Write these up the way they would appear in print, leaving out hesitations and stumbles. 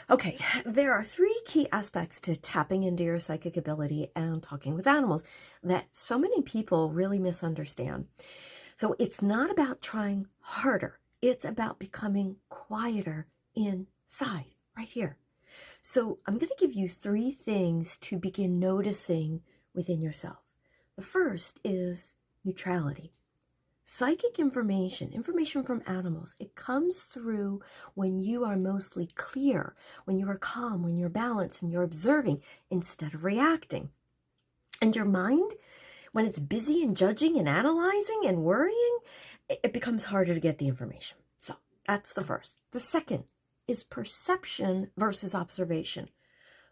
Okay, there are three key aspects to tapping into your psychic ability and talking with animals that so many people really misunderstand. So it's not about trying harder. It's about becoming quieter inside, right here. So I'm going to give you three things to begin noticing within yourself. The first is neutrality. Psychic information from animals, it comes through when you are mostly clear, when you are calm, when you're balanced and you're observing instead of reacting. And your mind, when it's busy and judging and analyzing and worrying, it becomes harder to get the information. So that's the first. The second is perception versus observation.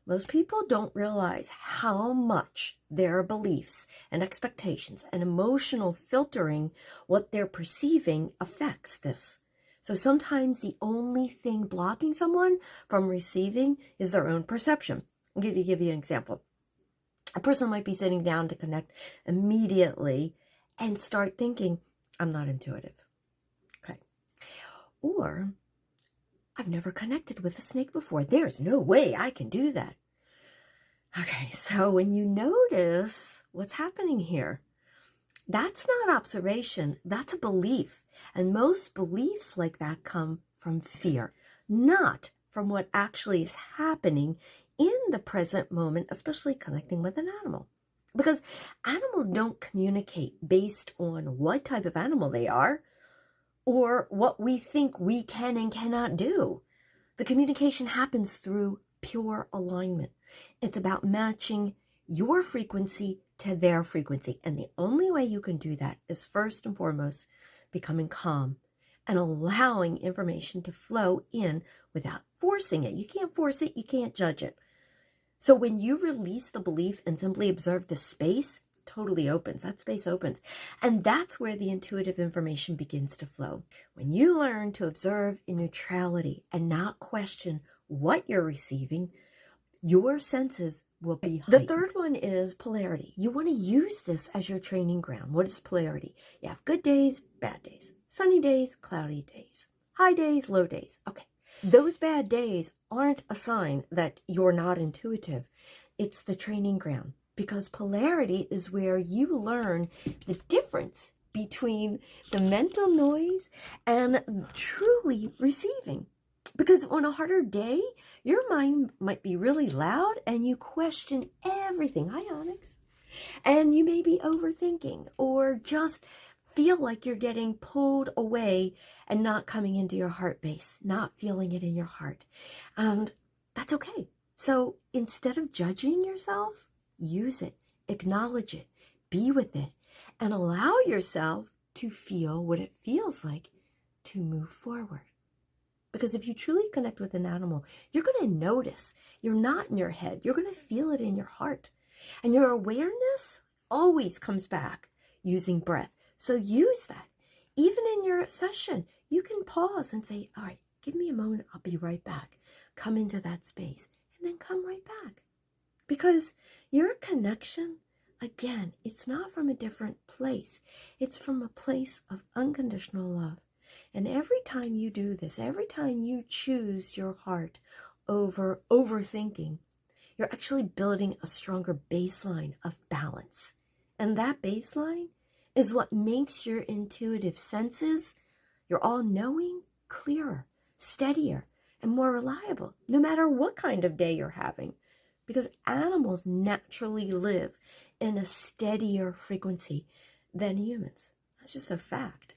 Most people don't realize how much their beliefs and expectations and emotional filtering, what they're perceiving, affects this. So sometimes the only thing blocking someone from receiving is their own perception. I'll give you an example. A person might be sitting down to connect immediately and start thinking, I'm not intuitive. Okay. Or, I've never connected with a snake before. There's no way I can do that. Okay, so when you notice what's happening here, that's not observation, that's a belief. And most beliefs like that come from fear, not from what actually is happening in the present moment, especially connecting with an animal. Because animals don't communicate based on what type of animal they are, or what we think we can and cannot do. The communication happens through pure alignment. It's about matching your frequency to their frequency. And the only way you can do that is first and foremost becoming calm and allowing information to flow in without forcing it. You can't force it. You can't judge it. So when you release the belief and simply observe the space, totally opens. That space opens. And that's where the intuitive information begins to flow. When you learn to observe in neutrality and not question what you're receiving, your senses will be heightened. The third one is polarity. You want to use this as your training ground. What is polarity? You have good days, bad days, sunny days, cloudy days, high days, low days. Okay. Those bad days aren't a sign that you're not intuitive. It's the training ground. Because polarity is where you learn the difference between the mental noise and truly receiving. Because on a harder day, your mind might be really loud and you question everything. Hi, Onyx. And you may be overthinking or just feel like you're getting pulled away and not coming into your heart base, not feeling it in your heart. And that's okay. So instead of judging yourself, use it, acknowledge it, be with it, and allow yourself to feel what it feels like to move forward. Because if you truly connect with an animal, you're going to notice you're not in your head. You're going to feel it in your heart. And your awareness always comes back using breath. So use that. Even in your session, you can pause and say, all right, give me a moment. I'll be right back. Come into that space and then come right back. Because your connection, again, it's not from a different place. It's from a place of unconditional love. And every time you do this, every time you choose your heart over overthinking, you're actually building a stronger baseline of balance. And that baseline is what makes your intuitive senses, your all-knowing, clearer, steadier, and more reliable, no matter what kind of day you're having. Because animals naturally live in a steadier frequency than humans. That's just a fact.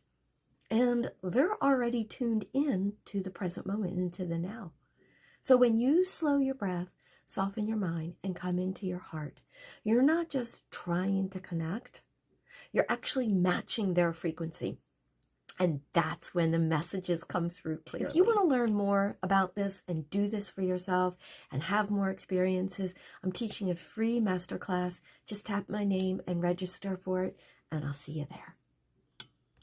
And they're already tuned in to the present moment, into the now. So when you slow your breath, soften your mind, and come into your heart, you're not just trying to connect, you're actually matching their frequency. And that's when the messages come through clearly. If you want to learn more about this and do this for yourself and have more experiences, I'm teaching a free masterclass. Just tap my name and register for it, and I'll see you there.